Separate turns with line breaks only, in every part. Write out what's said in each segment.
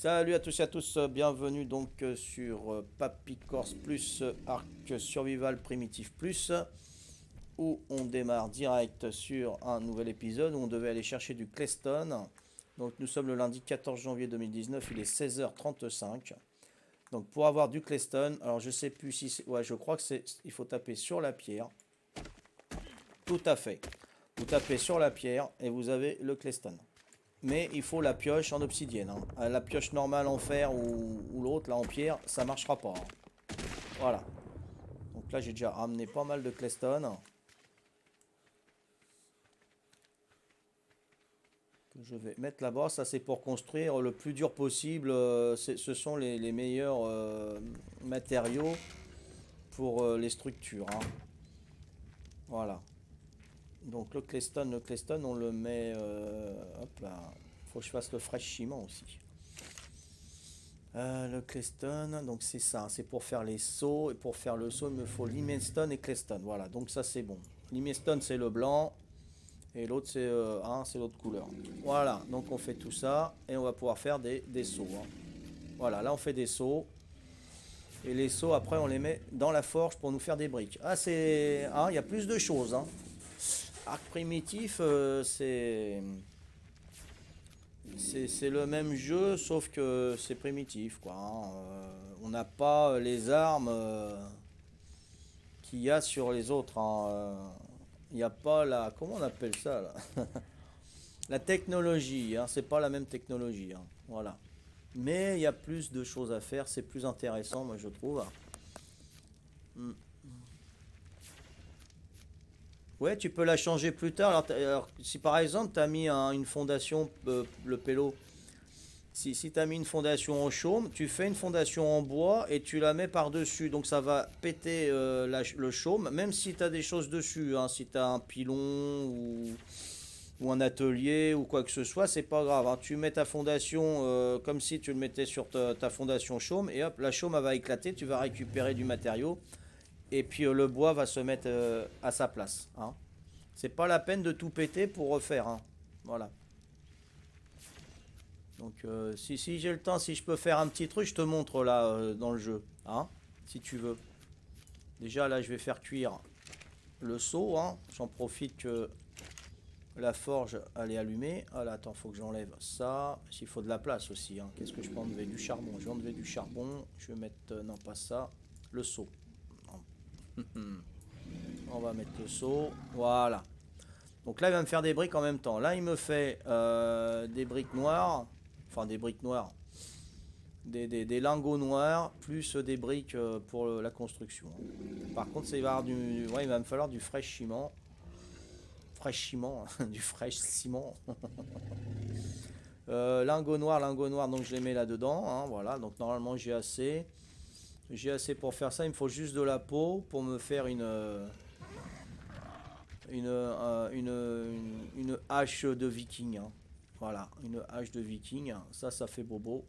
Salut à tous et à tous, bienvenue donc sur Papy Corse Plus Arc Survival Primitif Plus, où on démarre direct sur un nouvel épisode où on devait aller chercher du Clayston. Donc nous sommes le lundi 14 janvier 2019, il est 16h35. Donc pour avoir du Clayston, alors je sais plus si c'est... Ouais, je crois que c'est... Il faut taper sur la pierre. Tout à fait. Vous tapez sur la pierre et vous avez le Clayston. Mais il faut la pioche en obsidienne, hein. La pioche normale en fer ou l'autre là en pierre, ça marchera pas, hein. Voilà. Donc là j'ai déjà ramené pas mal de Clayston. Que je vais mettre là-bas. Ça c'est pour construire le plus dur possible. Ce sont les meilleurs matériaux pour les structures, hein. Voilà. Donc le Clayston on le met... hop là. Faut que je fasse le fresh ciment aussi. Le Clayston, donc c'est ça, c'est pour faire les sauts, et pour faire le saut, il me faut Limestone et Clayston, voilà, donc ça c'est bon. Limestone c'est le blanc, et l'autre c'est l'autre couleur. Voilà, donc on fait tout ça, et on va pouvoir faire des sauts, hein. Voilà, là on fait des sauts, et les sauts après on les met dans la forge pour nous faire des briques. Ah c'est... Ah, il y a plus de choses, hein. Arc primitif, c'est le même jeu, sauf que c'est primitif, quoi, hein. On n'a pas les armes qu'il y a sur les autres, hein. Il n'y a pas la... Comment on appelle ça, là? La technologie, hein. C'est pas la même technologie, hein. Voilà. Mais il y a plus de choses à faire, c'est plus intéressant, moi, je trouve. Hmm. Ouais, tu peux la changer plus tard. Alors, si par exemple, tu as mis une fondation, le pélo, si tu as mis une fondation en chaume, tu fais une fondation en bois et tu la mets par-dessus. Donc ça va péter le chaume, même si tu as des choses dessus, hein. Si tu as un pilon ou un atelier ou quoi que ce soit, c'est pas grave, hein. Tu mets ta fondation comme si tu le mettais sur ta fondation chaume et hop, la chaume elle va éclater, tu vas récupérer du matériau et puis le bois va se mettre à sa place, hein. C'est pas la peine de tout péter pour refaire, hein. Voilà. Donc si j'ai le temps, si je peux faire un petit truc, je te montre là dans le jeu, hein, si tu veux. Déjà là je vais faire cuire le seau, hein. J'en profite que la forge elle est allumée. Ah là attends, faut que j'enlève ça. S'il faut de la place aussi, hein. Qu'est-ce que je peux enlever? Du charbon. Je vais enlever du charbon. Je vais mettre, non pas ça, le seau. On va mettre le seau. Voilà. Donc là il va me faire des briques en même temps. Là il me fait des briques noires. Enfin des briques noires. Des lingots noirs plus des briques pour la construction. Par contre, il va, ouais, il va me falloir du fraîche ciment. Fraîche ciment, du fraîche ciment. Lingots noirs, donc je les mets là-dedans, hein, voilà, donc normalement j'ai assez. J'ai assez pour faire ça, il me faut juste de la peau pour me faire une hache de viking, hein. Voilà, une hache de viking, ça fait bobo.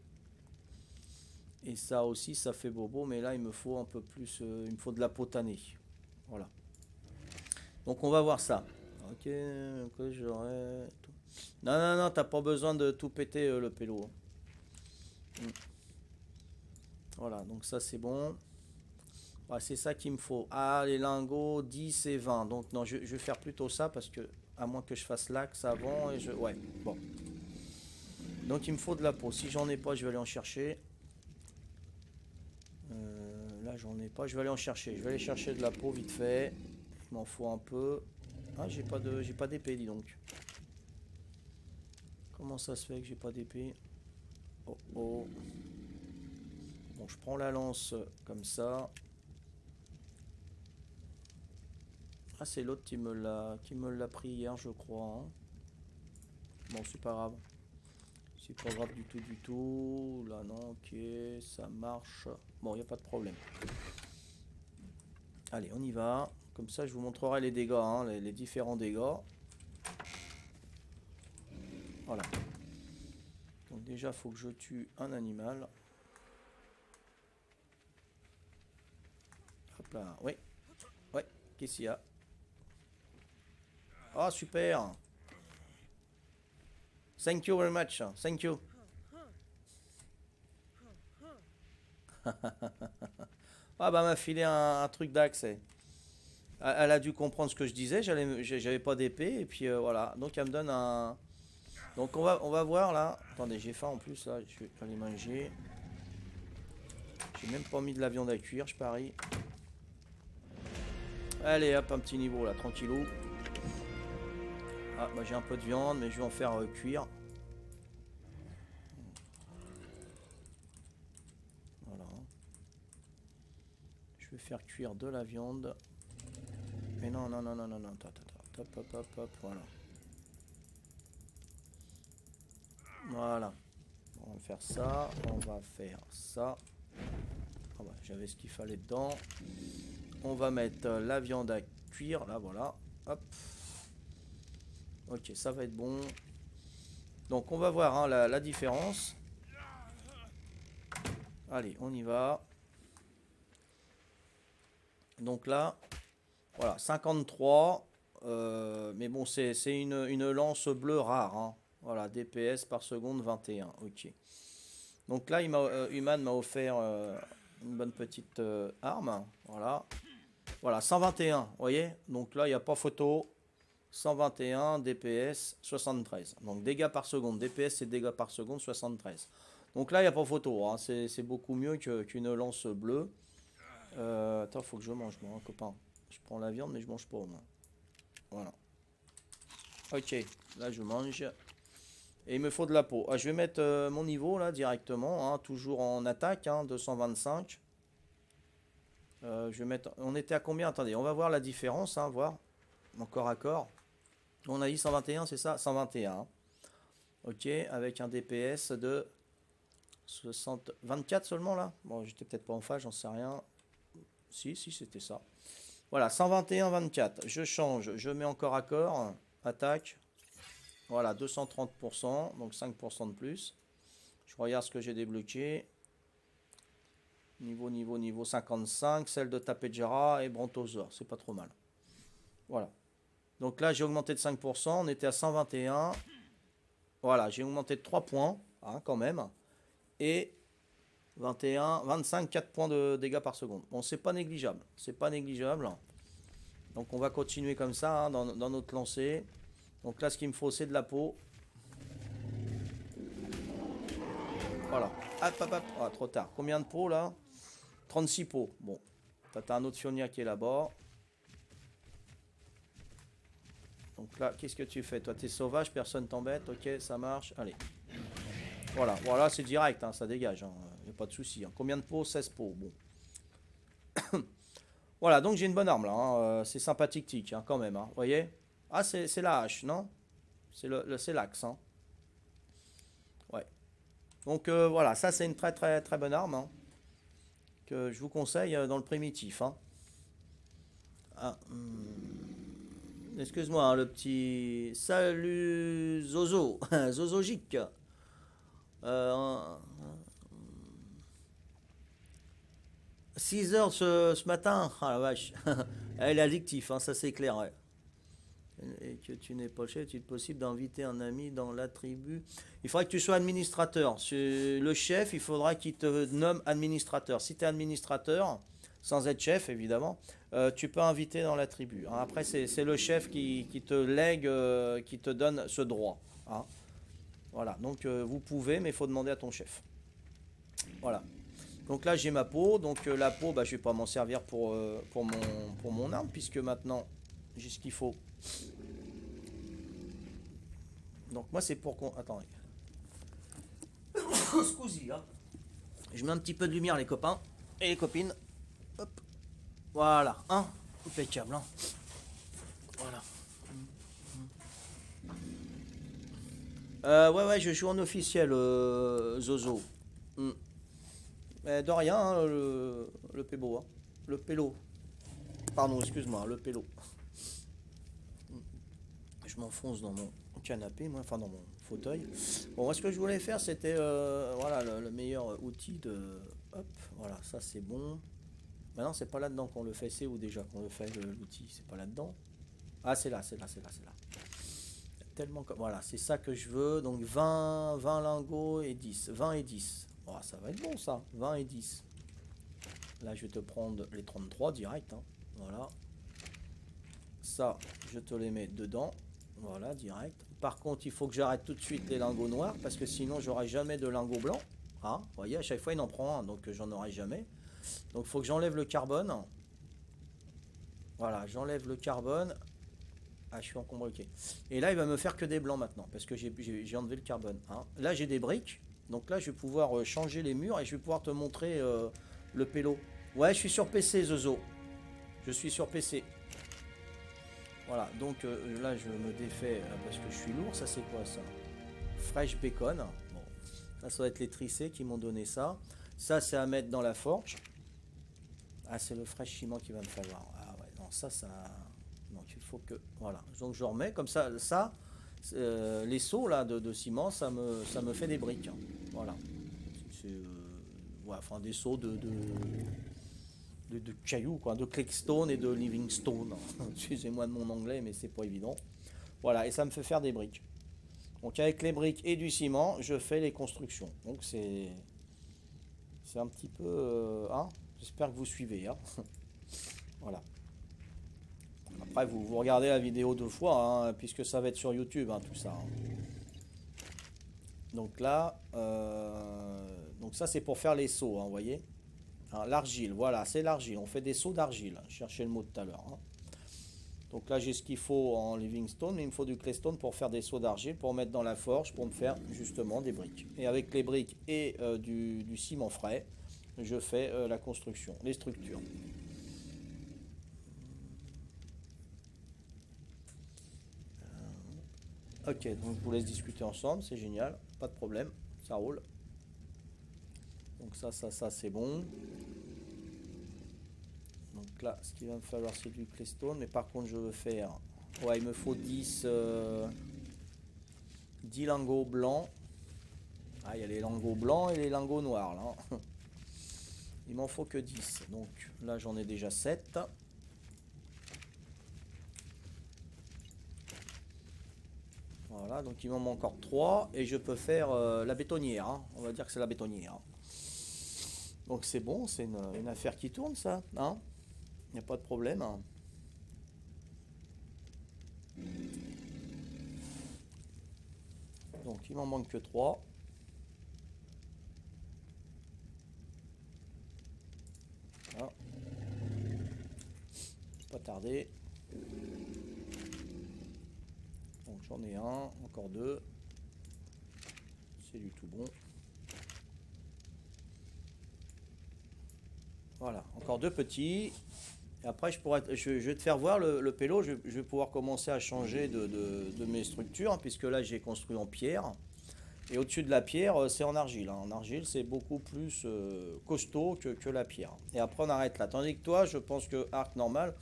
Et ça aussi, ça fait bobo, mais là, il me faut un peu plus, il me faut de la peau tannée. Voilà. Donc, on va voir ça. Ok, que j'aurais... Non, non, non, t'as pas besoin de tout péter le pélo. Mm. Voilà, donc ça, c'est bon. Ouais, c'est ça qu'il me faut. Ah, les lingots, 10 et 20. Donc, non, je vais faire plutôt ça parce que, à moins que je fasse l'axe avant, et je... Ouais, bon. Donc, il me faut de la peau. Si j'en ai pas, je vais aller en chercher. Là j'en ai pas, je vais aller en chercher. Je vais aller chercher de la peau vite fait. Il m'en faut un peu. Ah j'ai pas d'épée dis donc. Comment ça se fait que j'ai pas d'épée? Oh oh. Bon je prends la lance comme ça. Ah c'est l'autre qui me l'a pris hier je crois, hein. Bon c'est pas grave. C'est pas grave du tout du tout. Là non ok ça marche. Bon il n'y a pas de problème. Allez on y va. Comme ça je vous montrerai les dégâts, hein, les différents dégâts. Voilà. Donc déjà, il faut que je tue un animal. Hop là, oui. Ouais, qu'est-ce qu'il y a? Ah, super. Thank you very much. Thank you. Ah bah, elle m'a filé un truc d'accès. Elle a dû comprendre ce que je disais, j'avais pas d'épée, et puis voilà. Donc elle me donne un... Donc on va voir là. Attendez, j'ai faim en plus là, je vais aller manger. J'ai même pas mis de la viande à cuire, je parie. Allez hop, un petit niveau là, tranquillou. Ah bah j'ai un peu de viande, mais je vais en faire cuire. Voilà. Je vais faire cuire de la viande. Mais non, non, non, non, non, non, attends, attends, hop, hop, hop, hop, voilà. Voilà. On va faire ça, on va faire ça. Ah bah, j'avais ce qu'il fallait dedans. On va mettre la viande à cuire, là, voilà. Hop. Ok, ça va être bon. Donc on va voir hein, la différence. Allez, on y va. Donc là, voilà, 53. Mais bon, c'est une lance bleue rare. Hein. Voilà, DPS par seconde 21. Ok. Donc là, Human m'a offert une bonne petite arme. Voilà. Voilà, 121, vous voyez. Donc là, il n'y a pas photo. 121, DPS, 73. Donc dégâts par seconde. DPS, c'est dégâts par seconde, 73. Donc là, il n'y a pas photo. Hein. C'est beaucoup mieux qu'une lance bleue. Attends, faut que je mange, moi, hein, copain. Je prends la viande, mais je mange pas, moi. Voilà. Ok, là, je mange. Et il me faut de la peau. Ah, je vais mettre mon niveau, là, directement. Hein, toujours en attaque, hein, 225. Je vais mettre... On était à combien? Attendez, on va voir la différence, hein, voir. Encore à corps. On a dit 121, c'est ça? 121. Ok, avec un DPS de 24 seulement là. Bon, j'étais peut-être pas en phase, j'en sais rien. Si, si, c'était ça. Voilà, 121, 24. Je change, je mets encore à corps. Attaque. Voilà, 230%, donc 5% de plus. Je regarde ce que j'ai débloqué. Niveau 55. Celle de Tapejara et Brontosaur. C'est pas trop mal. Voilà. Donc là, j'ai augmenté de 5%. On était à 121. Voilà, j'ai augmenté de 3 points, hein, quand même. Et 21, 25, 4 points de dégâts par seconde. Bon, c'est pas négligeable. C'est pas négligeable. Donc on va continuer comme ça, hein, dans notre lancée. Donc là, ce qu'il me faut, c'est de la peau. Voilà. Hop, hop, hop. Ah, trop tard. Combien de peaux, là? 36 peaux. Bon. T'as un autre Fionia qui est là-bas. Donc là, qu'est-ce que tu fais? Toi, t'es sauvage, personne t'embête. Ok, ça marche. Allez. Voilà, voilà, c'est direct, hein, ça dégage. Hein. Y a pas de souci. Hein. Combien de peaux? 16 peaux. Bon. Voilà, donc j'ai une bonne arme là. Hein. C'est sympathique, tic, hein, quand même. Hein. Vous voyez? Ah, c'est la hache, non? C'est l'axe. Hein. Ouais. Donc voilà, ça c'est une très très très bonne arme. Hein, que je vous conseille dans le primitif. Hein. Ah, excuse-moi, hein, le petit. Salut Zozo. Zozogique. Euh, 6 heures ce matin. Ah la vache. Elle est addictif, hein, ça c'est clair. Ouais. Et que tu n'es pas chef, il est possible d'inviter un ami dans la tribu. Il faudra que tu sois administrateur. Le chef, il faudra qu'il te nomme administrateur. Si tu es administrateur, sans être chef évidemment, tu peux inviter dans la tribu. Hein. Après, c'est le chef qui te lègue, qui te donne ce droit. Hein. Voilà, donc vous pouvez, mais il faut demander à ton chef. Voilà. Donc là, j'ai ma peau. Donc la peau, bah, je ne vais pas m'en servir pour mon arme, puisque maintenant, j'ai ce qu'il faut. Donc moi c'est pour qu'on... Attendez. Scusi, hein. Je mets un petit peu de lumière les copains et les copines. Hop. Voilà, hein. Impeccable, hein. Voilà. Ouais, je joue en officiel, Zozo. Mm. De rien, hein, le pébo, hein. Le pélo. Pardon, excuse-moi, le pélo. Je m'enfonce dans mon canapé, moi, enfin dans mon fauteuil. Bon, moi, ce que je voulais faire, c'était voilà, le meilleur outil de... Hop, voilà, ça c'est bon. Maintenant, c'est pas là-dedans qu'on le fait, c'est où déjà qu'on le fait, l'outil? C'est pas là-dedans. Ah, c'est là, c'est là, c'est là, c'est là. Tellement comme... Voilà, c'est ça que je veux. Donc 20 lingots et 10. 20 et 10. Oh, ça va être bon, ça. 20 et 10. Là, je vais te prendre les 33 direct. Hein. Voilà. Ça, je te les mets dedans. Voilà, direct. Par contre, il faut que j'arrête tout de suite les lingots noirs parce que sinon, j'aurai jamais de lingots blancs. Ah, vous voyez, à chaque fois, il en prend un, donc j'en aurai jamais. Donc, il faut que j'enlève le carbone. Voilà, j'enlève le carbone. Ah, je suis encombré, ok. Et là, il va me faire que des blancs maintenant parce que j'ai enlevé le carbone. Hein. Là, j'ai des briques. Donc là, je vais pouvoir changer les murs et je vais pouvoir te montrer le pélo. Ouais, je suis sur PC, Zozo. Je suis sur PC. Voilà, donc là je me défais parce que je suis lourd. Ça c'est quoi ça? Fresh bacon. Bon, ça doit être les tricés qui m'ont donné ça. Ça c'est à mettre dans la forge. Ah, c'est le fresh ciment qu'il va me falloir. Ah ouais, non, ça. Donc il faut que. Voilà, donc je remets comme ça. Les seaux là de ciment, ça me fait des briques. Hein. Voilà. C'est. Ouais, enfin des seaux de cailloux, quoi, de Clickstone et de Livingstone. Excusez-moi de mon anglais, mais c'est pas évident. Voilà, et ça me fait faire des briques. Donc avec les briques et du ciment, je fais les constructions. Donc c'est un petit peu... hein, j'espère que vous suivez. Hein. Voilà. Après, vous regardez la vidéo 2 fois, hein, puisque ça va être sur YouTube, hein, tout ça. Hein. Donc là, donc ça c'est pour faire les seaux, hein, vous voyez. Hein, l'argile, voilà, c'est l'argile. On fait des seaux d'argile. Je cherchais le mot tout à l'heure. Hein. Donc là, j'ai ce qu'il faut en Livingstone, mais il me faut du Claystone pour faire des seaux d'argile, pour mettre dans la forge, pour me faire justement des briques. Et avec les briques et du ciment frais, je fais la construction, les structures. Ok, donc je vous laisse discuter ensemble, c'est génial, pas de problème, ça roule. Donc ça, c'est bon. Donc là, ce qu'il va me falloir, c'est du Claystone, mais par contre, je veux faire... Ouais, il me faut 10 lingots blancs. Ah, il y a les lingots blancs et les lingots noirs, là. Il m'en faut que 10. Donc là, j'en ai déjà 7. Voilà, donc il m'en manque encore 3. Et je peux faire la bétonnière. Hein. On va dire que c'est la bétonnière. Donc c'est bon, c'est une affaire qui tourne, ça. Hein. Il n'y a pas de problème. Hein. Donc il m'en manque que 3. Voilà. Pas tarder. Donc j'en ai un, encore 2. C'est du tout bon. Voilà, encore 2 petits. Et après, je vais te faire voir le pélo. Je vais pouvoir commencer à changer de mes structures, hein, puisque là, j'ai construit en pierre. Et au-dessus de la pierre, c'est en argile. Hein. En argile, c'est beaucoup plus costaud que la pierre. Et après, on arrête là. Tandis que toi, je pense que arc normal,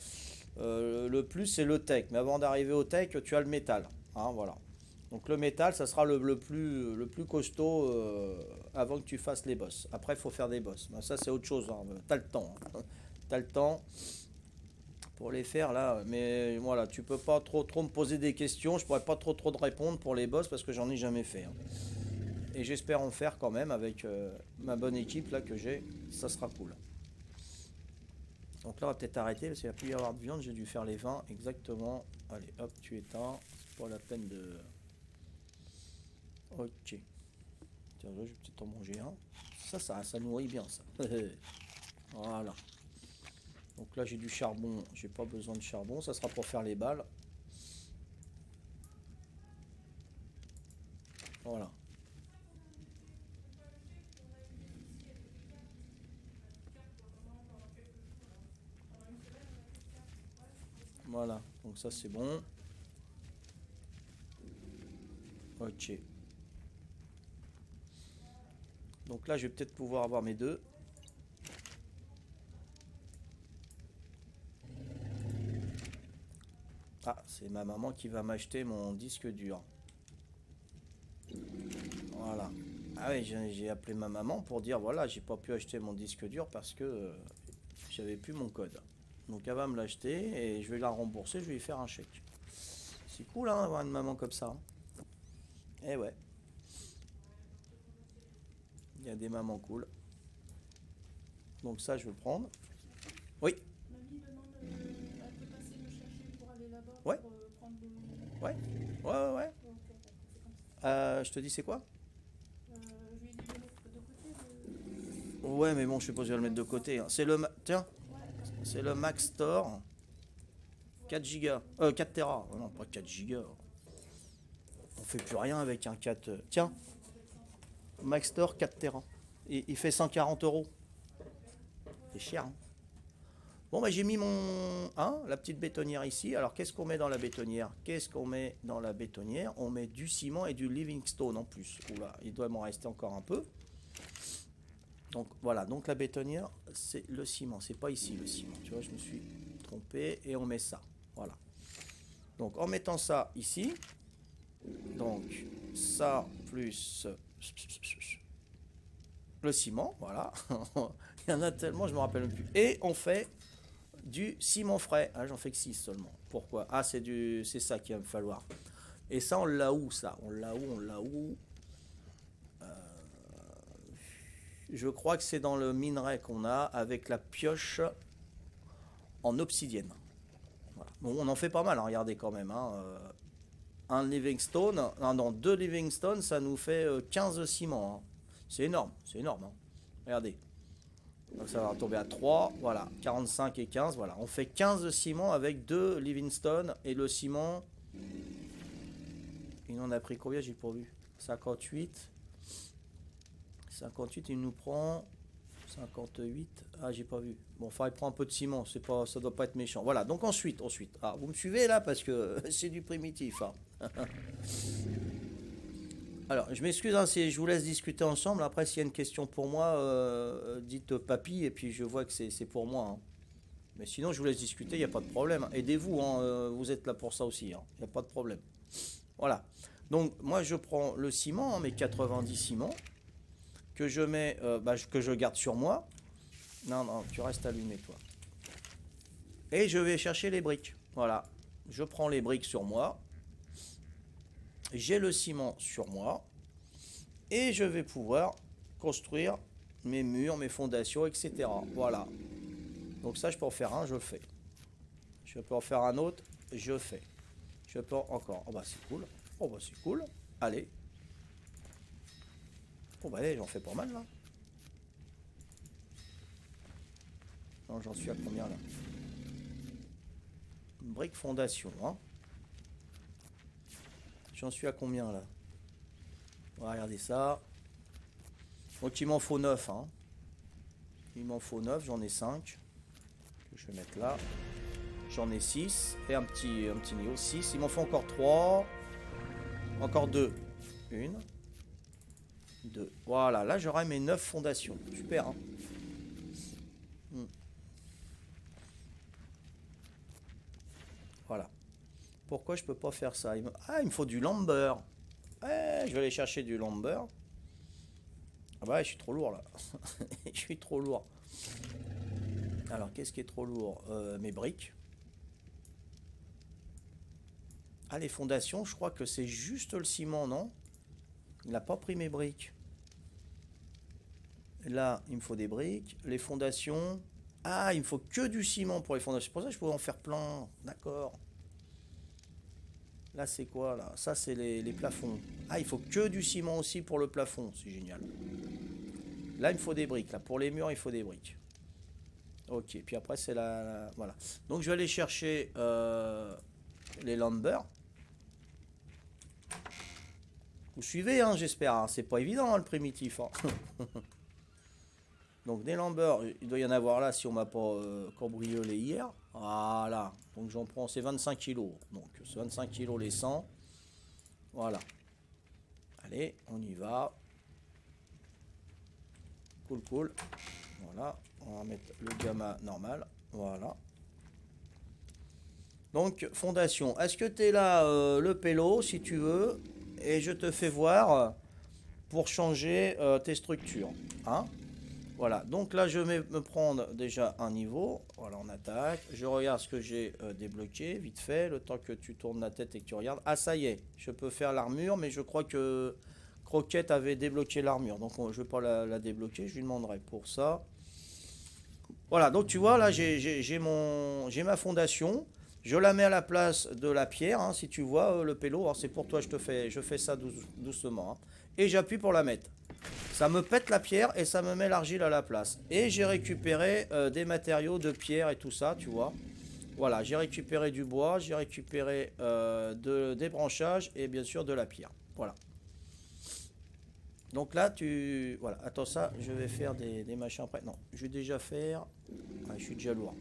le plus, c'est le tech. Mais avant d'arriver au tech, tu as le métal. Hein, voilà. Donc le métal, ça sera le plus costaud avant que tu fasses les bosses. Après, il faut faire des bosses. Ben, ça, c'est autre chose. Hein. Tu as le temps. Hein. Tu as le temps pour les faire là. Mais voilà, tu peux pas trop me poser des questions. Je pourrais pas trop te répondre pour les bosses parce que j'en ai jamais fait. Hein. Et j'espère en faire quand même avec ma bonne équipe là que j'ai. Ça sera cool. Donc là, on va peut-être arrêter parce qu'il va plus y avoir de viande. J'ai dû faire les 20 exactement. Allez, hop, tu éteins. C'est pas la peine de... Ok. Tiens, là, je vais peut-être en manger un. Ça nourrit bien, ça. Voilà. Donc là, j'ai du charbon. J'ai pas besoin de charbon. Ça sera pour faire les balles. Voilà. Voilà. Donc ça, c'est bon. Ok. Donc là, je vais peut-être pouvoir avoir mes 2. Ah, c'est ma maman qui va m'acheter mon disque dur. Voilà. Ah oui, j'ai appelé ma maman pour dire, voilà, j'ai pas pu acheter mon disque dur parce que j'avais plus mon code. Donc elle va me l'acheter et je vais la rembourser, je vais lui faire un chèque. C'est cool, hein, d'avoir une maman comme ça. Hein. Eh ouais. Il y a des mamans cool. Donc ça, je vais prendre. Oui.
Mamie demande, elle peut passer me chercher pour aller là-bas
Ouais.
pour prendre le...
Ouais. Ouais, ouais.
Ok, d'accord, c'est comme ça.
Je te dis, c'est quoi?
Je lui ai dit de mettre de côté le...
Ouais, mais bon, je sais pas si je vais le mettre de côté, hein. C'est le... Tiens,
Ouais,
c'est le Max Store. 4 Go. 4 Tera. Oh non, pas 4 Go. On fait plus rien avec un 4. Tiens, Max Store 4 Tera. Il fait 140 euros. C'est cher, hein. Bon, bah, j'ai mis mon. Hein, la petite bétonnière ici. Alors, qu'est-ce qu'on met dans la bétonnière? Qu'est-ce qu'on met dans la bétonnière? On met du ciment et du Livingstone en plus. Oula, il doit m'en rester encore un peu. Donc, voilà. Donc, la bétonnière, c'est le ciment. C'est pas ici le ciment. Tu vois, je me suis trompé. Et on met ça. Voilà. Donc, en mettant ça ici. Donc, ça plus le ciment. Voilà. Il y en a tellement, je me rappelle même plus. Et on fait du ciment frais. Ah, j'en fais que 6 seulement. Pourquoi? Ah, c'est ça qu'il va me falloir. Et ça, on l'a où, ça? On l'a où? On l'a où? Je crois que c'est dans le minerai qu'on a avec la pioche en obsidienne. Voilà. Bon, on en fait pas mal, hein, regardez quand même. Hein. Un Livingstone, non, 2 Livingstone, ça nous fait 15 ciments. Hein. C'est énorme, hein. Regardez. Donc ça va tomber à 3, voilà, 45 et 15, voilà. On fait 15 ciments avec 2 Livingstone et le ciment, il en a pris combien, j'ai pas vu? 58. 58, il nous prend 58. Ah, j'ai pas vu. Bon, il prend un peu de ciment, c'est pas, ça doit pas être méchant. Voilà, donc ensuite. Ah, vous me suivez là parce que c'est du primitif. Hein. Alors, je m'excuse hein, si je vous laisse discuter ensemble. Après, s'il y a une question pour moi, dites papy, et puis je vois que c'est pour moi. Hein. Mais sinon, je vous laisse discuter, il n'y a pas de problème. Aidez-vous, hein, vous êtes là pour ça aussi. Il n'y a pas de problème. Voilà. Donc, moi, je prends le ciment, hein, mes 90 ciments, que je mets, que je garde sur moi. Non, non, tu restes allumé, toi. Et je vais chercher les briques. Voilà. Je prends les briques sur moi. J'ai le ciment sur moi et je vais pouvoir construire mes murs, mes fondations, etc. Voilà. Donc ça, je peux en faire un, je le fais. Je peux en faire un autre, je fais. Je peux encore. Oh bah c'est cool. Oh bah c'est cool. Allez. Oh bah allez, j'en fais pas mal là. Non, j'en suis à combien là? Une brique fondation, hein. J'en suis à combien là? On va regarder ça. Donc il m'en faut 9. Hein. Il m'en faut 9, j'en ai 5. Que je vais mettre là. J'en ai 6. Et un petit niveau. 6. Il m'en faut encore 3. Encore 2. 1. 2. Voilà, là j'aurai mes 9 fondations. Super. Hein. Voilà. Pourquoi je peux pas faire ça? Ah, il me faut du lumber. Ouais, je vais aller chercher du lumber. Ah bah ouais, je suis trop lourd là. Je suis trop lourd. Alors, qu'est-ce qui est trop lourd? Mes briques. Ah, les fondations, je crois que c'est juste le ciment, non? Il n'a pas pris mes briques. Là, il me faut des briques. Les fondations. Ah, il me faut que du ciment pour les fondations. C'est pour ça que je pourrais en faire plein. D'accord. Là, c'est quoi, là? Ça, c'est les plafonds. Ah, il faut que du ciment aussi pour le plafond. C'est génial. Là, il me faut des briques. Là, pour les murs, il faut des briques. Ok, puis après, c'est voilà. Donc, je vais aller chercher les lumber. Vous suivez, hein, j'espère. Hein. C'est pas évident, hein, le primitif. Hein. Donc, des lumber, il doit y en avoir là si on m'a pas cambriolé hier. Voilà. Donc, j'en prends, c'est 25 kilos. Donc, c'est 25 kilos les 100. Voilà. Allez, on y va. Cool, cool. Voilà. On va mettre le gamma normal. Voilà. Donc, fondation. Est-ce que tu es là, le pélo, si tu veux? Et je te fais voir pour changer tes structures. Hein? Voilà. Donc là, je vais me prendre déjà un niveau. Voilà, on attaque. Je regarde ce que j'ai débloqué, vite fait, le temps que tu tournes la tête et que tu regardes. Ah, ça y est. Je peux faire l'armure, mais je crois que Croquette avait débloqué l'armure. Donc, je ne vais pas la débloquer. Je lui demanderai pour ça. Voilà, donc tu vois, là, j'ai ma fondation. Je la mets à la place de la pierre, hein, si tu vois le pélo. Alors, c'est pour toi, je fais ça doucement, hein. Et j'appuie pour la mettre. Ça me pète la pierre et ça me met l'argile à la place. Et j'ai récupéré des matériaux de pierre et tout ça, tu vois. Voilà, j'ai récupéré du bois, j'ai récupéré des branchages et bien sûr de la pierre. Voilà. Donc là, tu... Voilà, attends ça, je vais faire des machins après. Non, je vais déjà faire... Ah, je suis déjà lourd.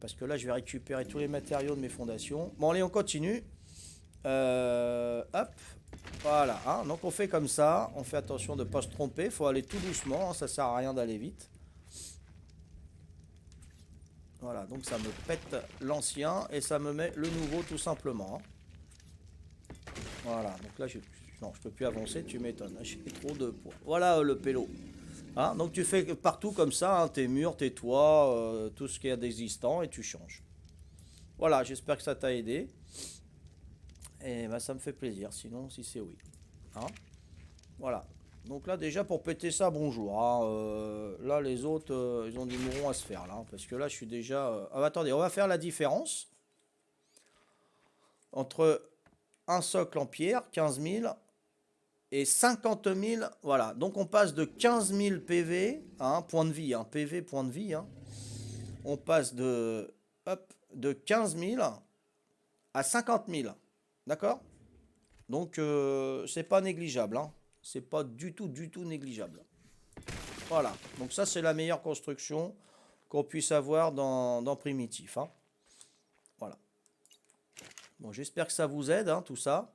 Parce que là, je vais récupérer tous les matériaux de mes fondations. Bon, allez, on continue. Hop. Voilà, hein. Donc on fait comme ça. On fait attention de ne pas se tromper. Il faut aller tout doucement, hein. Ça sert à rien d'aller vite. Voilà, donc ça me pète l'ancien et ça me met le nouveau tout simplement, hein. Voilà, donc là, non, je peux plus avancer, tu m'étonnes. J'ai trop de poids. Voilà le pélo. Hein, donc tu fais partout comme ça, hein, tes murs, tes toits, tout ce qu'il y a d'existant et tu changes. Voilà, j'espère que ça t'a aidé. Et bah, ça me fait plaisir, sinon si c'est oui. Hein, voilà. Donc là déjà pour péter ça, bonjour, hein. Là les autres, ils ont des mourons à se faire là, hein, parce que là je suis déjà... Ah, bah, attendez, on va faire la différence entre un socle en pierre, 15 000, et 50 000, voilà. Donc on passe de 15 000 PV, hein, point de vie, hein, PV, point de vie, hein. On passe de, hop, de 15 000 à 50 000, d'accord? Donc c'est pas négligeable, hein. C'est pas du tout négligeable. Voilà, donc ça c'est la meilleure construction qu'on puisse avoir dans Primitif, hein. Voilà. Bon, j'espère que ça vous aide, hein, tout ça.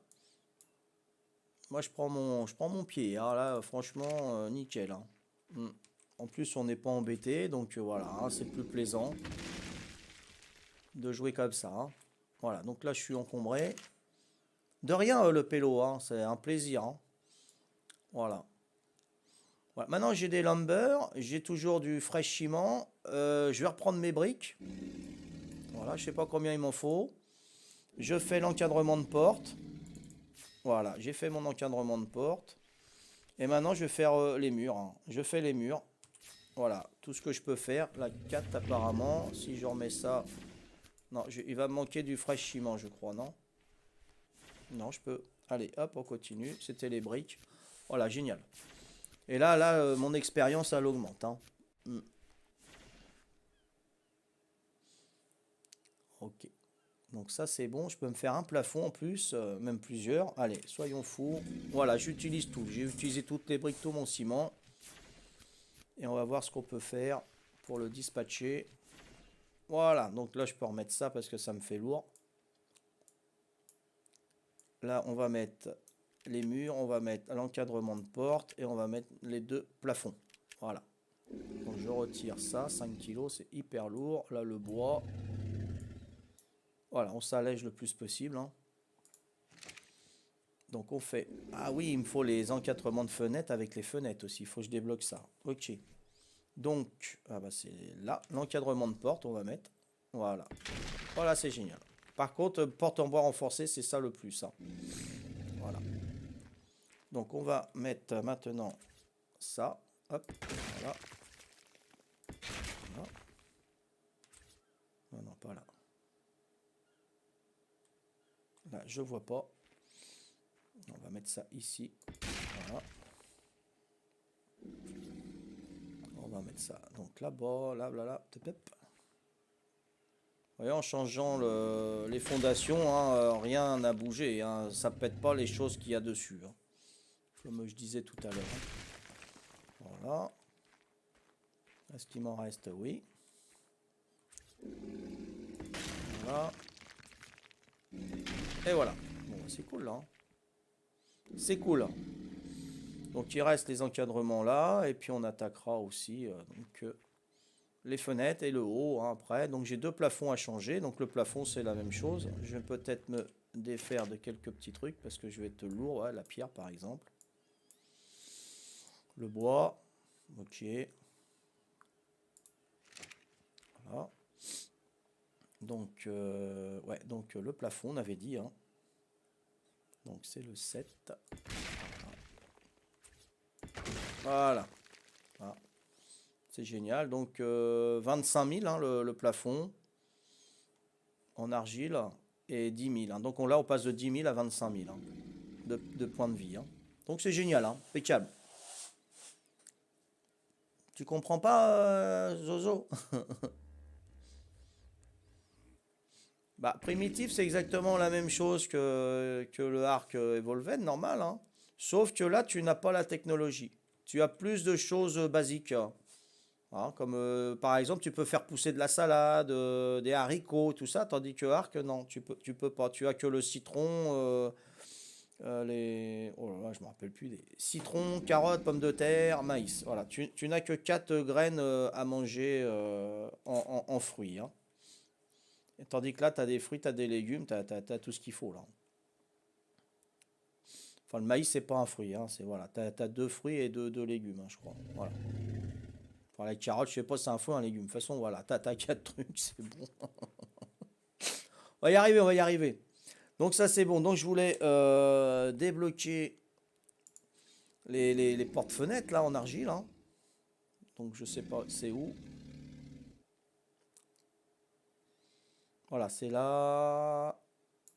Moi, je prends mon pied, hein, là, franchement, nickel, hein. En plus, on n'est pas embêté, donc voilà, hein, c'est plus plaisant de jouer comme ça, hein. Voilà, donc là, je suis encombré. De rien, le pélo, hein, c'est un plaisir, hein. Voilà. Voilà. Maintenant, j'ai des lumber, j'ai toujours du fresh ciment. Je vais reprendre mes briques. Voilà, je sais pas combien il m'en faut. Je fais l'encadrement de porte. Voilà, j'ai fait mon encadrement de porte. Et maintenant, je vais faire les murs, hein. Je fais les murs. Voilà, tout ce que je peux faire. La 4 apparemment. Si je remets ça... Non, il va me manquer du fresh ciment, je crois, non? Non, je peux... Allez, hop, on continue. C'était les briques. Voilà, génial. Et là, mon expérience, elle augmente, hein. Ok. Donc ça, c'est bon. Je peux me faire un plafond en plus, même plusieurs. Allez, soyons fous. Voilà, j'utilise tout. J'ai utilisé toutes les briques, tout mon ciment. Et on va voir ce qu'on peut faire pour le dispatcher. Voilà, donc là, je peux remettre ça parce que ça me fait lourd. Là, on va mettre les murs, on va mettre l'encadrement de porte et on va mettre les deux plafonds. Voilà. Donc je retire ça, 5 kg, c'est hyper lourd. Là, le bois. Voilà, on s'allège le plus possible, hein. Donc on fait... Ah oui, il me faut les encadrements de fenêtres avec les fenêtres aussi. Il faut que je débloque ça. Ok. Donc, ah bah c'est là, l'encadrement de porte, on va mettre. Voilà. Voilà, c'est génial. Par contre, porte en bois renforcé, c'est ça le plus, hein. Voilà. Donc on va mettre maintenant ça. Hop. Voilà. Voilà. Non, non, pas là. Là, je vois pas. On va mettre ça ici. Voilà. On va mettre ça donc là-bas, là, là, là. Vous voyez, en changeant les fondations, hein, rien n'a bougé, hein. Ça pète pas les choses qu'il y a dessus, hein. Comme je disais tout à l'heure, hein. Voilà. Est-ce qu'il m'en reste? Oui. Voilà. Et voilà. Bon, c'est cool là, hein. C'est cool. Donc il reste les encadrements là, et puis on attaquera aussi les fenêtres et le haut, hein, après. Donc j'ai deux plafonds à changer. Donc le plafond c'est la même chose. Je vais peut-être me défaire de quelques petits trucs parce que je vais être lourd, ouais, la pierre par exemple. Le bois, ok. Voilà. Donc, ouais, donc le plafond, on avait dit, hein. Donc c'est le 7. Voilà. Voilà. C'est génial. Donc 25 000 hein, le plafond en argile et 10 000. Hein. Donc là, on passe de 10 000 à 25 000 hein, de points de vie. Hein. Donc c'est génial, hein, impeccable. Tu comprends pas, Zozo? Bah, primitif, c'est exactement la même chose que le arc Evolved normal. Hein. Sauf que là, tu n'as pas la technologie. Tu as plus de choses basiques. Hein, comme par exemple, tu peux faire pousser de la salade, des haricots, tout ça, tandis que arc, non, tu peux pas. Tu as que le citron, les. Oh là là, je me rappelle plus. Des citrons, carottes, pommes de terre, maïs. Voilà, tu n'as que 4 graines à manger en fruits. Hein. Et tandis que là, tu as des fruits, tu as des légumes, tu as tout ce qu'il faut là. Enfin, le maïs, c'est pas un fruit. Hein, c'est voilà, tu as deux fruits et deux légumes, hein, je crois. Voilà. Enfin, la carotte, je sais pas si c'est un fruit ou un légume. De toute façon, voilà, t'as 4 trucs, c'est bon. On va y arriver, on va y arriver. Donc ça, c'est bon. Donc je voulais débloquer les portes-fenêtres là en argile. Hein. Donc je sais pas, c'est où. Voilà, c'est là.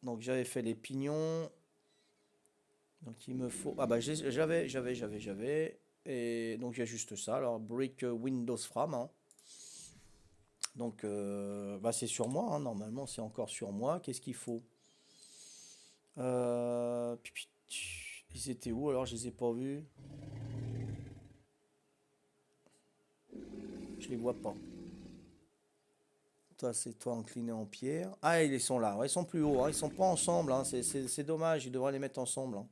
Donc j'avais fait les pignons. Donc il me faut. Ah bah j'avais. Et donc il y a juste ça. Alors Brick Windows Frame. Hein. Donc bah, c'est sur moi. Hein. Normalement c'est encore sur moi. Qu'est-ce qu'il faut? Ils étaient où alors? Je les ai pas vus. Je les vois pas. Toi, c'est toi incliné en pierre. Ah, ils sont là. Ouais, ils sont plus hauts. Hein. Ils sont pas ensemble. Hein. C'est dommage. Ils devraient les mettre ensemble. Hein.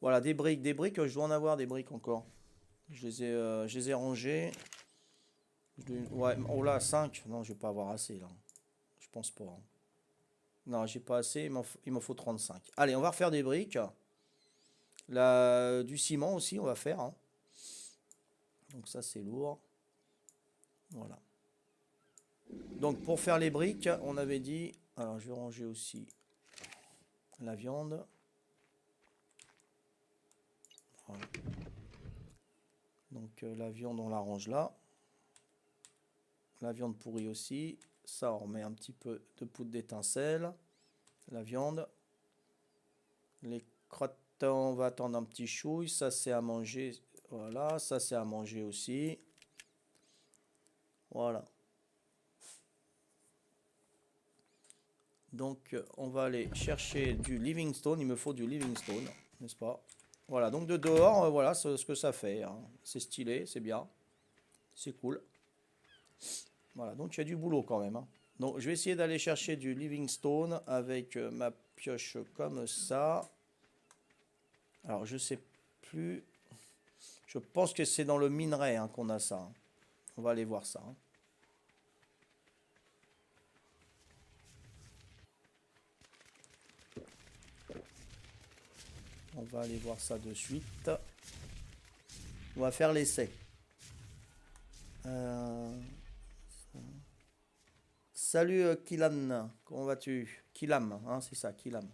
Voilà, des briques. Des briques, je dois en avoir des briques encore. Je les ai rangées. Ouais, oh là, 5. Non, je vais pas avoir assez là. Je pense pas. Hein. Non, j'ai pas assez. Il m'en faut 35. Allez, on va refaire des briques. Du ciment aussi, on va faire. Hein. Donc ça, c'est lourd. Voilà. Donc pour faire les briques, on avait dit... Alors, je vais ranger aussi la viande. Voilà. Donc la viande, on la range là. La viande pourrie aussi. Ça, on met un petit peu de poudre d'étincelle. La viande. Les crottes, on va attendre un petit chouille. Ça, c'est à manger. Voilà, ça, c'est à manger aussi. Voilà. Donc, on va aller chercher du Livingstone. Il me faut du Livingstone, n'est-ce pas? Voilà, donc de dehors, voilà ce que ça fait. Hein. C'est stylé, c'est bien. C'est cool. Voilà, donc il y a du boulot quand même. Hein. Donc, je vais essayer d'aller chercher du Livingstone avec ma pioche comme ça. Alors, je sais plus. Je pense que c'est dans le minerai hein, qu'on a ça. Hein. On va aller voir ça. Hein. On va aller voir ça de suite. On va faire l'essai. Salut Kilan, comment vas-tu? Kilam, hein, c'est ça, Kilam.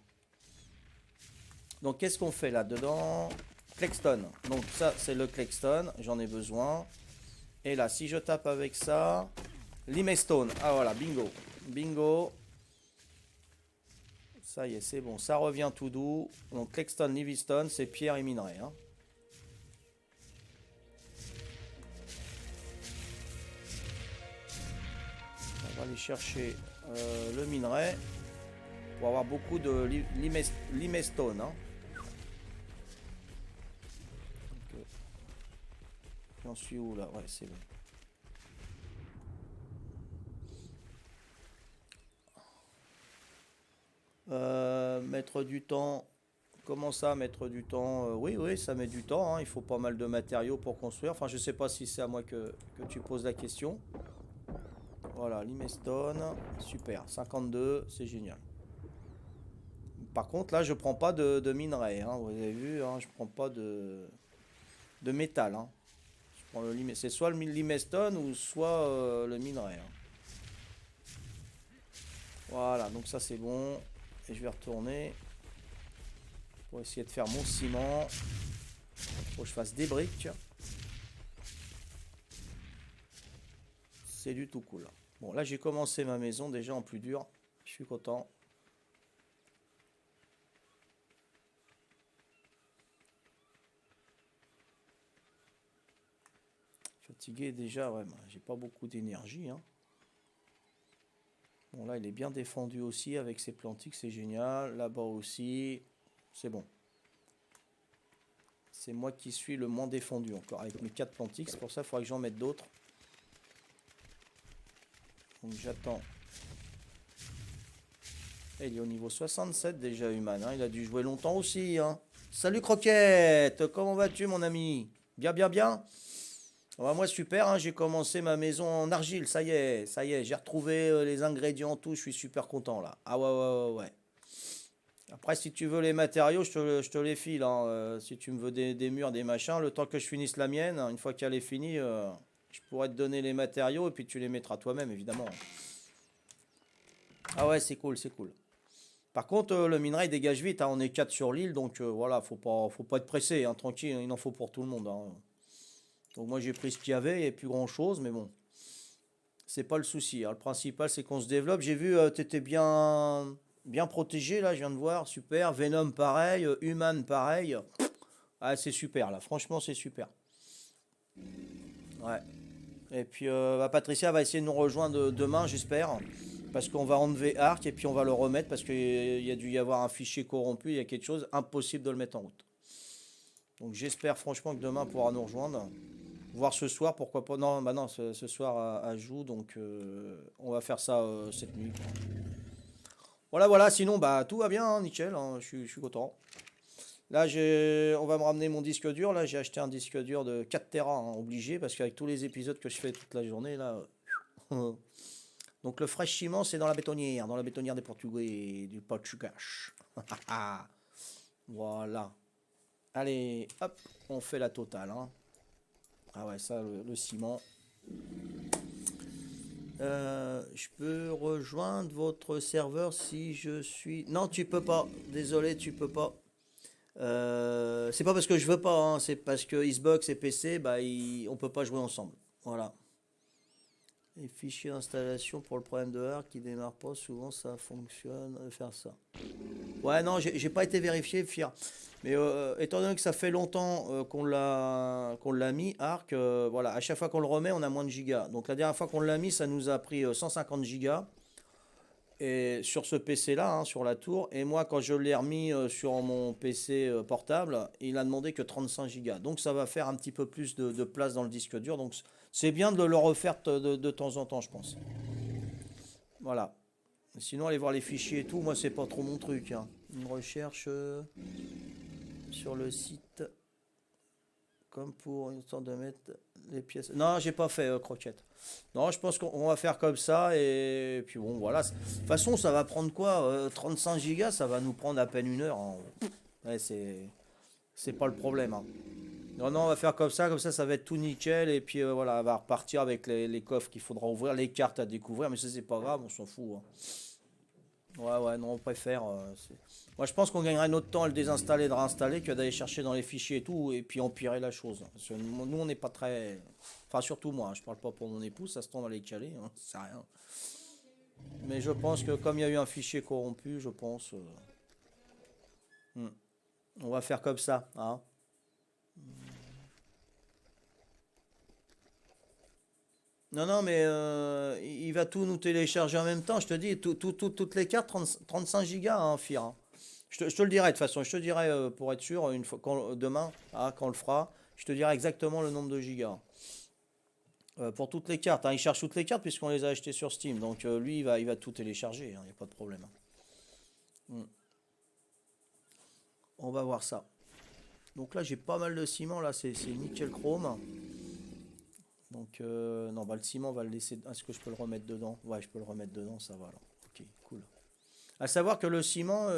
Donc qu'est-ce qu'on fait là-dedans? Clexton. Donc ça c'est le Clexton, j'en ai besoin. Et là, si je tape avec ça, Limestone. Ah voilà, bingo. Bingo. Ça y est, c'est bon, ça revient tout doux. Donc Clexton, Livingstone, c'est pierre et minerai. Hein. On va aller chercher le minerai pour avoir beaucoup de limestone. Hein. J'en suis où là? Ouais, c'est bon. Mettre du temps. Comment ça, mettre du temps? Oui, oui, ça met du temps. Hein. Il faut pas mal de matériaux pour construire. Enfin, je sais pas si c'est à moi que tu poses la question. Voilà, limestone. Super. 52, c'est génial. Par contre, là, je prends pas de minerai. Hein. Vous avez vu, hein, je prends pas de métal. Hein. C'est soit le limestone ou soit le minerai. Hein. Voilà, donc ça c'est bon. Et je vais retourner pour essayer de faire mon ciment. Faut que je fasse des briques. C'est du tout cool. Bon, là, j'ai commencé ma maison déjà en plus dur. Je suis content. Fatigué déjà, ouais, bah, j'ai pas beaucoup d'énergie, hein. Bon, là, il est bien défendu aussi avec ses plantiques, c'est génial. Là-bas aussi, c'est bon. C'est moi qui suis le moins défendu encore avec mes 4 plantiques. C'est pour ça qu'il faudra que j'en mette d'autres. Donc j'attends. Et il est au niveau 67 déjà, Human, hein. Il a dû jouer longtemps aussi, hein. Salut Croquette, comment vas-tu mon ami? Bien, bien, bien. Ouais, moi super, hein, j'ai commencé ma maison en argile, ça y est, j'ai retrouvé les ingrédients, tout, je suis super content là. Ah ouais, ouais, ouais, ouais. Après, si tu veux les matériaux, je te les file, hein. Si tu me veux des murs, des machins, le temps que je finisse la mienne, une fois qu'elle est finie, je pourrais te donner les matériaux et puis tu les mettras toi-même, évidemment. Ah ouais, c'est cool, c'est cool. Par contre, le minerai dégage vite, hein, on est 4 sur l'île, donc voilà, faut pas être pressé, hein, tranquille, il en faut pour tout le monde, hein. Donc moi j'ai pris ce qu'il y avait, il n'y avait plus grand chose, mais bon, c'est pas le souci, hein. Le principal c'est qu'on se développe. J'ai vu, t'étais bien protégé là, je viens de voir, super. Venom pareil, Human pareil. Ah, c'est super là, franchement c'est super. Ouais. Et puis bah, Patricia va essayer de nous rejoindre demain, j'espère. Parce qu'on va enlever Arc et puis on va le remettre parce qu'il y a dû y avoir un fichier corrompu, il y a quelque chose, impossible de le mettre en route. Donc j'espère franchement que demain on pourra nous rejoindre. Voir ce soir, pourquoi pas. Non, bah non, ce soir à joue, donc on va faire ça cette nuit, quoi. Voilà, voilà, sinon bah tout va bien, hein, nickel, hein, je suis content. Là, on va me ramener mon disque dur. Là, j'ai acheté un disque dur de 4 Tera, hein, obligé, parce qu'avec tous les épisodes que je fais toute la journée, là. Donc le fraîche ciment, c'est dans la bétonnière des Portugais, du Portugal. Voilà. Allez, hop, on fait la totale, hein. Ah ouais, ça, le ciment. Je peux rejoindre votre serveur si je suis... Non, tu peux pas. Désolé, tu peux pas. C'est pas parce que je veux pas, hein, c'est parce que Xbox et PC, bah, on peut pas jouer ensemble. Voilà. Les fichiers d'installation pour le problème de heure qui démarre pas, souvent ça fonctionne, faire ça. Ouais, non, j'ai pas été vérifié, Fir. Mais étant donné que ça fait longtemps qu'on l'a mis, Arc, voilà, à chaque fois qu'on le remet, on a moins de gigas. Donc la dernière fois qu'on l'a mis, ça nous a pris 150 gigas. Et sur ce PC-là, hein, sur la tour. Et moi, quand je l'ai remis sur mon PC portable, il a demandé que 35 gigas. Donc ça va faire un petit peu plus de place dans le disque dur. Donc c'est bien de le refaire de temps en temps, je pense. Voilà. Sinon, aller voir les fichiers et tout, moi, c'est pas trop mon truc, hein. Une recherche sur le site, comme pour une sorte de mettre les pièces. Non, j'ai pas fait croquette. Non, je pense qu'on va faire comme ça et puis bon, voilà. De toute façon, ça va prendre quoi 35 gigas, ça va nous prendre à peine une heure, hein. Ouais, c'est pas le problème, hein. Non, non, on va faire comme ça va être tout nickel et puis voilà, on va repartir avec les coffres qu'il faudra ouvrir, les cartes à découvrir, mais ça c'est pas grave, on s'en fout, hein. Ouais, ouais, non, on préfère. Moi, je pense qu'on gagnerait notre temps à le désinstaller, de réinstaller, que d'aller chercher dans les fichiers et tout, et puis empirer la chose. Parce que nous, on n'est pas très. Enfin, surtout moi, hein, je parle pas pour mon épouse, ça se tend dans les calés, hein, c'est rien. Mais je pense que comme il y a eu un fichier corrompu, je pense. Hmm, on va faire comme ça, hein. Non, non, mais il va tout nous télécharger en même temps. Je te dis, toutes les cartes, 35 gigas, hein, Fir, hein. Je te le dirai de toute façon. Je te dirai pour être sûr, une fois, demain, hein, quand on le fera, je te dirai exactement le nombre de gigas. Pour toutes les cartes, hein. Il cherche toutes les cartes puisqu'on les a achetées sur Steam. Donc lui, il va tout télécharger, hein. Il n'y a pas de problème, hein. Hmm. On va voir ça. Donc là, j'ai pas mal de ciment. Là, c'est nickel chrome. Donc, non, bah, le ciment, on va le laisser. Est-ce que je peux le remettre dedans? Ouais, je peux le remettre dedans, ça va alors. Ok, cool. À savoir que le ciment,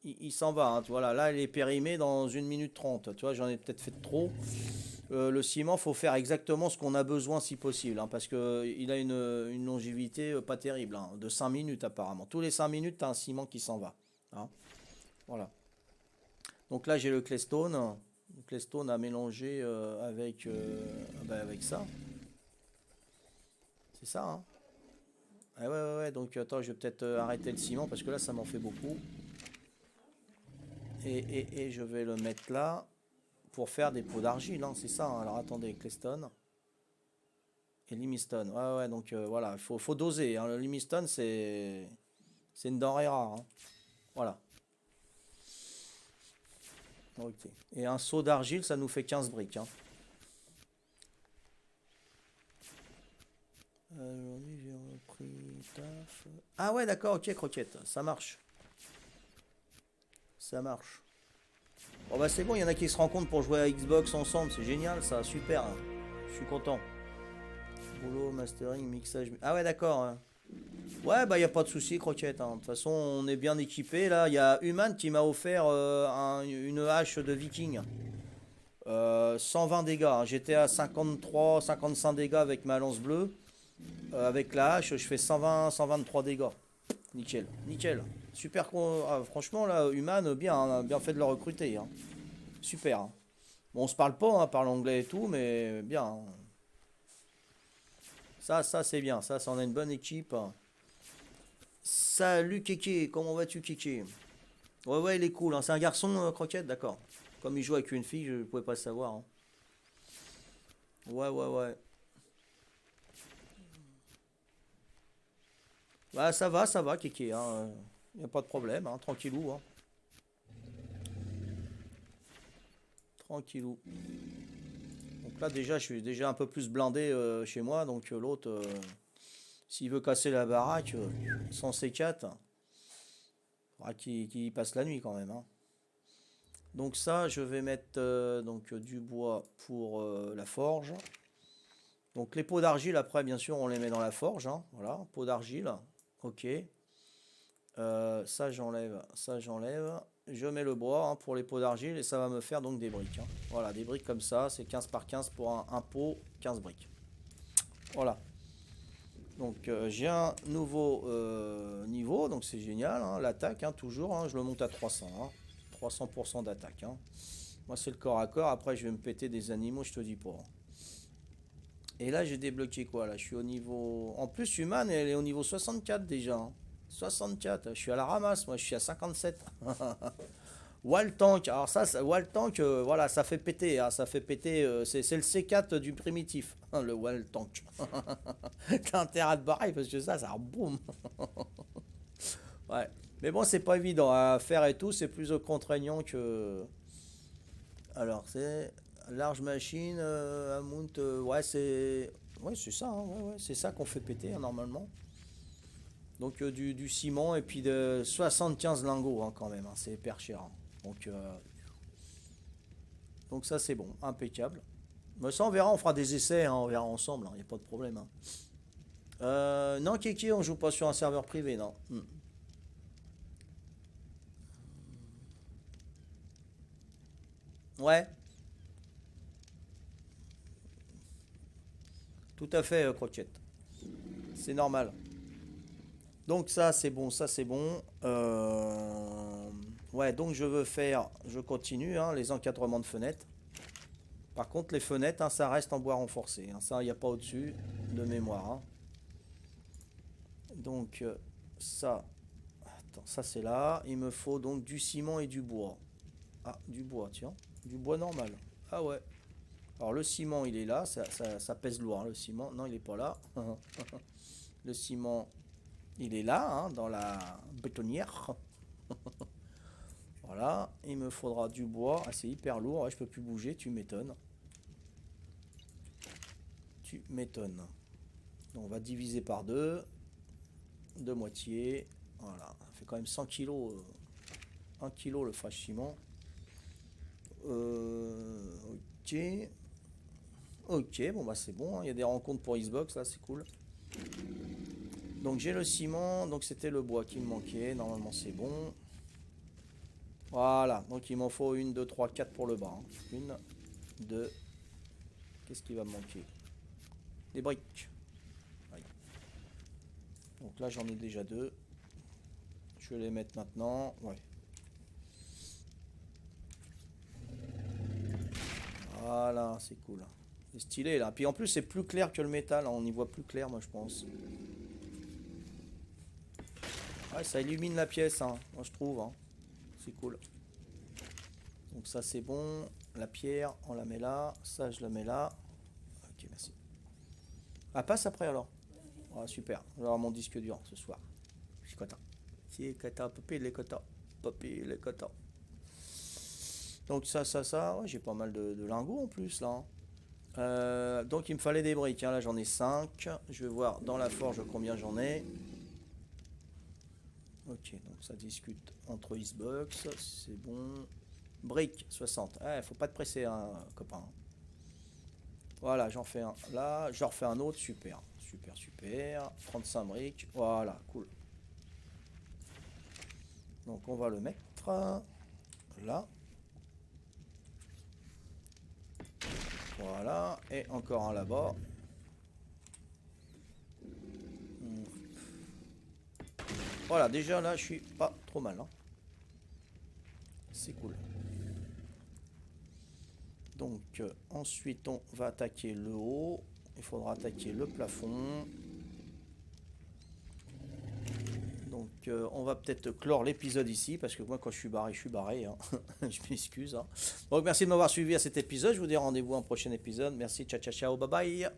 il s'en va, hein, tu vois, là, il est périmé dans 1 minute 30. Tu vois, j'en ai peut-être fait de trop. Le ciment, faut faire exactement ce qu'on a besoin si possible, hein, parce que il a une longévité pas terrible, hein, de 5 minutes apparemment. Tous les 5 minutes, tu as un ciment qui s'en va, hein. Voilà. Donc là, j'ai le claystone. Le claystone à mélanger avec ça. C'est ça, hein? Ah ouais, ouais, ouais, donc attends, je vais peut-être arrêter le ciment parce que là, ça m'en fait beaucoup. Et je vais le mettre là pour faire des pots d'argile, hein, c'est ça, hein. Alors attendez, Claystone et Limestone. Ouais, ouais, donc voilà, faut doser, hein. Le Limestone, c'est une denrée rare, hein. Voilà. Ok. Et un seau d'argile, ça nous fait 15 briques, hein. Aujourd'hui, j'ai repris taf. Ah ouais, d'accord, ok, croquette, ça marche. Ça marche. Bon bah c'est bon, il y en a qui se rencontrent pour jouer à Xbox ensemble, c'est génial ça, super, hein. Je suis content. Boulot, mastering, mixage. Ah ouais, d'accord, hein. Ouais, bah y a pas de souci, croquette, hein. De toute façon, on est bien équipé là. Il y a Human qui m'a offert une hache de viking. 120 dégâts, hein. J'étais à 53, 55 dégâts avec ma lance bleue. Avec la hache, je fais 120, 123 dégâts. Nickel, nickel. Super, ah, franchement là, Human, bien, hein, bien fait de le recruter, hein. Super, hein. Bon, on se parle pas, hein, parle anglais et tout, mais bien, hein. Ça c'est bien. Ça en a une bonne équipe. Salut Kéké, comment vas-tu Kéké? Ouais, ouais, il est cool, hein. C'est un garçon, croquette, d'accord. Comme il joue avec une fille, je pouvais pas le savoir, hein. Ouais, ouais, ouais. Bah, ça va, Kéké, hein. Y a pas de problème, hein. Tranquillou, hein. Tranquillou. Donc là, déjà, je suis déjà un peu plus blindé chez moi. Donc l'autre, s'il veut casser la baraque, sans C4, faudra qu'il passe la nuit quand même, hein. Donc ça, je vais mettre donc du bois pour la forge. Donc les pots d'argile, après, bien sûr, on les met dans la forge, hein. Voilà, pots d'argile. Ok. Ça, j'enlève. Ça, j'enlève. Je mets le bois, hein, pour les pots d'argile et ça va me faire donc des briques, hein. Voilà, des briques comme ça. C'est 15 par 15 pour un pot, 15 briques. Voilà. Donc j'ai un nouveau niveau, donc c'est génial, hein. L'attaque, hein, toujours, hein, je le monte à 300, hein. 300% d'attaque, hein. Moi c'est le corps à corps, après je vais me péter des animaux, je te dis pas. Et là j'ai débloqué quoi là? Je suis au niveau. En plus Human elle est au niveau 64 déjà, hein. 64, je suis à la ramasse, moi je suis à 57. Wall Tank, alors Wall Tank, voilà, ça fait péter, hein, ça fait péter, c'est le C4 du primitif, hein, le Wall Tank. T'as intérêt à te barrer parce que ça boum. Ouais. Mais bon, c'est pas évident à faire et tout, c'est plus contraignant que. Alors, c'est large machine, amount, ouais, c'est. Ouais, c'est ça, hein, ouais, ouais, c'est ça qu'on fait péter, hein, normalement. Donc, du ciment et puis de 75 lingots, hein, quand même, hein, c'est hyper cher, hein. Donc ça, c'est bon, impeccable. Mais ça, on verra, on fera des essais, hein, on verra ensemble, il n'y a pas de problème, hein. Non, Kiki, on joue pas sur un serveur privé, non. Ouais, tout à fait, Croquette. C'est normal. Donc ça, c'est bon, ça, c'est bon. Ouais, donc je veux faire, je continue, hein, les encadrements de fenêtres. Par contre, les fenêtres, hein, ça reste en bois renforcé, hein. Ça, il n'y a pas au-dessus de mémoire, hein. Donc ça, attends, ça c'est là. Il me faut donc du ciment et du bois. Ah, du bois, tiens. Du bois normal. Ah ouais. Alors le ciment, il est là. Ça pèse lourd, hein, le ciment. Non, il n'est pas là. Le ciment, il est là, hein, dans la bétonnière. Voilà. Il me faudra du bois. Ah, c'est hyper lourd. Ouais, je peux plus bouger. Tu m'étonnes. Tu m'étonnes. Donc on va diviser par deux. De moitié. Voilà. Ça fait quand même 100 kilos. 1 kilo le fresh ciment. Ok. Ok, bon bah c'est bon, hein. Il y a des rencontres pour Xbox là, c'est cool. Donc j'ai le ciment, donc c'était le bois qui me manquait, normalement c'est bon. Voilà, donc il m'en faut une, deux, trois, quatre pour le bas, hein. Une, deux, qu'est-ce qui va me manquer? Des briques. Ouais. Donc là j'en ai déjà deux. Je vais les mettre maintenant, ouais. Voilà, c'est cool. C'est stylé là. Puis en plus c'est plus clair que le métal, on y voit plus clair moi je pense. Ouais, ça illumine la pièce, hein, moi je trouve. Hein. C'est cool. Donc ça c'est bon. La pierre, on la met là. Ça je la mets là. Ok, merci. Ah, passe après alors. Ah, super. Je vais avoir mon disque dur ce soir. Je suis content. Si, content, papi, les contents. Papi, les contents. Donc ça. Ouais, j'ai pas mal de lingots en plus là. Hein. Donc il me fallait des briques. Hein. Là j'en ai 5. Je vais voir dans la forge combien j'en ai. Ok, donc ça discute entre Xbox. C'est bon. Briques, 60. Faut pas te presser, hein, copain. Voilà, j'en fais un là. J'en refais un autre. Super. Super. 35 briques. Voilà, cool. Donc on va le mettre là. Voilà. Et encore un là-bas. Voilà, déjà là, je suis pas trop mal. Hein. C'est cool. Donc ensuite, on va attaquer le haut. Il faudra attaquer le plafond. Donc on va peut-être clore l'épisode ici, parce que moi quand je suis barré. Hein. Je m'excuse. Hein. Donc merci de m'avoir suivi à cet épisode. Je vous dis rendez-vous à un prochain épisode. Merci, ciao, bye bye.